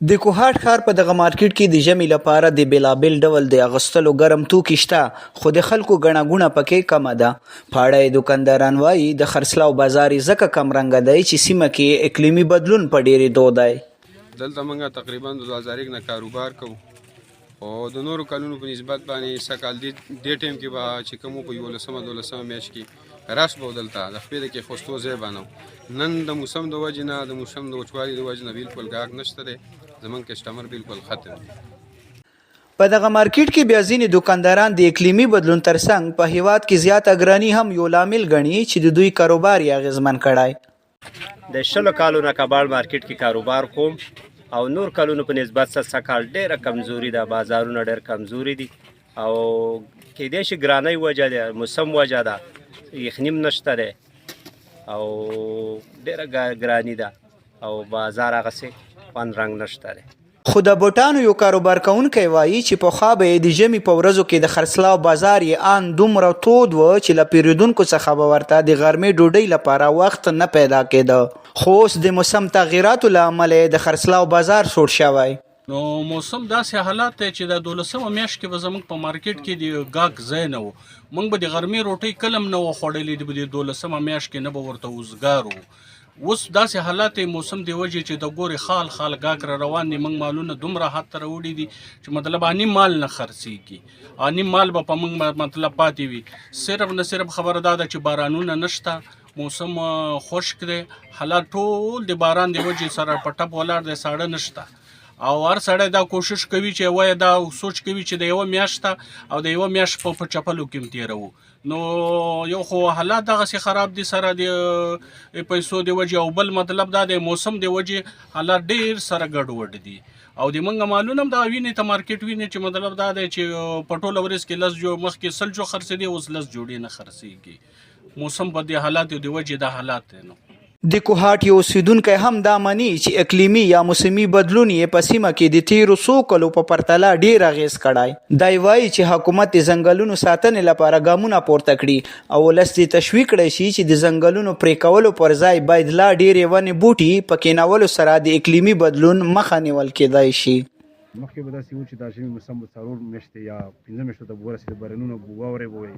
د کوهاټ ښار په دغه مارکیټ کې د ژمي لپاره د بېلابېل ډول د اغوستلو ګرم توکي شته، خو د خلکو ګڼه ګوڼه پکې کمه ده. په اړه یې دوکانداران وایي د خرڅلاو بازار یې ځکه کمرنګه دی چې سیمه کې اقلیمي بدلون په ډېرېدو دی. دلته موږ تقریبا د 2001 نه کاروبار کوو او د نورو کلونو په نسبت باندې سکال دې ټیم کې به چې کوم په 11 میاشت کې راش به دلته د خپل کې خوستو ځای باندې نن د موسم د وجې نه د موسم د وچوالي د وجې نه بالکل ګاګ نشته دی، زمونږ کسټمر بالکل ختم دی. په دغه مارکیټ کې بیا ځینې دوکانداران د اقلیمي بدلون ترڅنګ په هیواد کې زیاته ګراني هم یو لامل ګڼي چې د دوی کاروبار یې اغیزمن کړی. د 20 کالو نه کباړ مارکیټ کې کاروبار کوم او نور کلونو په نسبت سره کال ډېره کمزوري ده، بازارونه ډېر کمزوري دي او کېدای شي ګرانۍ وجه ده، موسم وجه ده، یخنیم نشته دی او ډېره ګراني ده او بازار هغسې خوند رنګ نشته دی. خو د بوټانو یو کاروبار کوونکی وایي چې پخوا به یې د ژمي په ورځو کې د خرڅلاو بازار یې ان دومره تود و چې له پیرودونکو څخه به ورته د غرمې ډوډۍ لپاره وخت نه پیدا کېده، خو اوس د موسم تغییراتو له امله د خرڅلاو بازار سوړ شوی. نو موسم داسې حالات دی چې د 12 میاشت کې به زموږ په مارکیټ کې د ګاګ ځای نه و، موږ به د غرمې روټۍ کلم نه و خوړلې، د 12 میاشت کې نه به ورته وزګار و. اوس داسې حالات موسم دی وجې چې د ګوري خال ګاګ را روان دي، موږ مالونه دومره حد ته راوړي دي چې مطلب اني مال نه خرڅېږي، اني مال به په موږ مطلب پاتې وي. صرف نه صرف خبره دا ده چې بارانونه نشته، موسم خشک دی، حالات ټول د باران دی وجې سره په ټپ ولاړ دی، ساړه نشته او هر سړی دا کوشش کوي چې وایي دا سوچ کوي چې د 1 میاشت او د 1 میاشت په چپلو کې تېروو. نو یو خو حالات دغسې خراب دي سره د پیسو د وجې، او بل مطلب دا د موسم د وجې حالات ډېر سره ګډوډ دي او د موږ مالونه هم دا ویني ته مارکیټ ویني چې مطلب دا دی چې په ټوله ورځ کې 10 جو مخکې 100 جو خرڅېدي، اوس 10 جوړې نه خرڅېږي. موسم په دې حالاتو د وجې دا حالات دی. نو د کوهاټ یو اوسیدونکی هم دا مني چې اقلیمي یا موسمي بدلون یې په سیمه کې د تیرو څو کلو په پرتله ډیر اغیز کړی. دی وایي چې حکومت د ځنګلونو ساتنې لپاره ګامونه پورته کړي او ولس دې تشویق کړی شي چې د ځنګلونو پرې کولو پر ځای باید لا ډیرې ونې بوټي په کینولو سره د اقلیمي بدلون مخه نیول کېدای شي. مخکې به داسې و چې دا ژمي موسم به 4 میاشتې یا 5 میاشتو ته به ورسېد، بارانونه واورې به وي،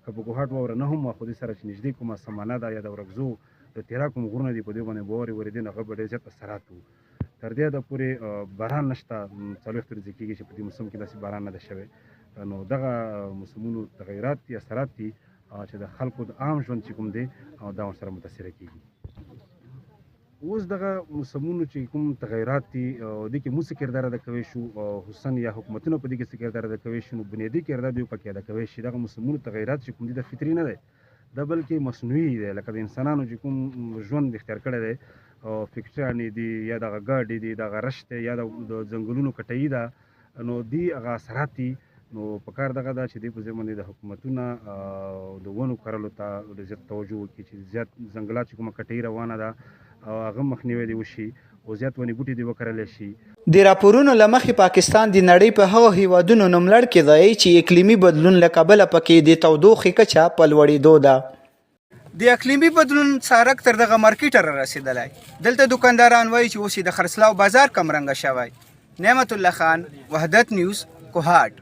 که په کوهاټ واوره نه هم خو دې سره چې نږدې کومه سمانه ده یا د ورکزو د تیرا کوم غرونه دي په دې باندې به واورې ورېدې نو هغه به ډېر زیات اثرات وو. تر دې حده پورې باران نشته، 40 ورځې کېږي چې په دې موسم کې داسې باران نه ده شوی. نو دغه موسمونو تغیرات دي، اثرات دي چې د خلکو د عام ژوند چې کوم دی دا ورسره متاثره کېږي. اوس دغه موسمونو چې کوم تغیرات دي دې کې موږ څه کردار ادا کوی شو، خصوصا یا حکومتونه په دې کې څه کردار ادا کوی شي، نو بنیادي کردار دوی پکې ادا کوی شي. دغه موسمونو تغیرات چې کوم دي د فطري نه دی، دا بلکې مصنوعي دی، لکه د انسانانو چې کوم ژوند اختیار کړی دی، فیکټریانې دي یا دغه ګاډې دي، دغه رش دی یا د ځنګلونو کټایي ده، نو دي هغه اثرات دي. نو په کار دغه ده چې دې په ځای باندې د حکومتونه د ونو کرلو ته ډېر زیات توجه وکړي چې زیات ځنګلات چې کومه کټایي روانه ده او هغه مخنیوی دې وشي او زیات ونې بوټي دې وکرلی شي. د راپورونو له مخې پاکستان د نړۍ په هغو هیوادونو نوملړ کې دی چې اقلیمي بدلون له کبله پکې د تودوخې کچه په لوړېدو ده. د اقلیمي بدلون څارک تر دغه مارکیټه را رسېدلی. دلته دوکانداران وایي چې اوس د خرڅلاو بازار کمرنګه شوی. نعمت الله خان، وحدت نیوز، کوهاټ.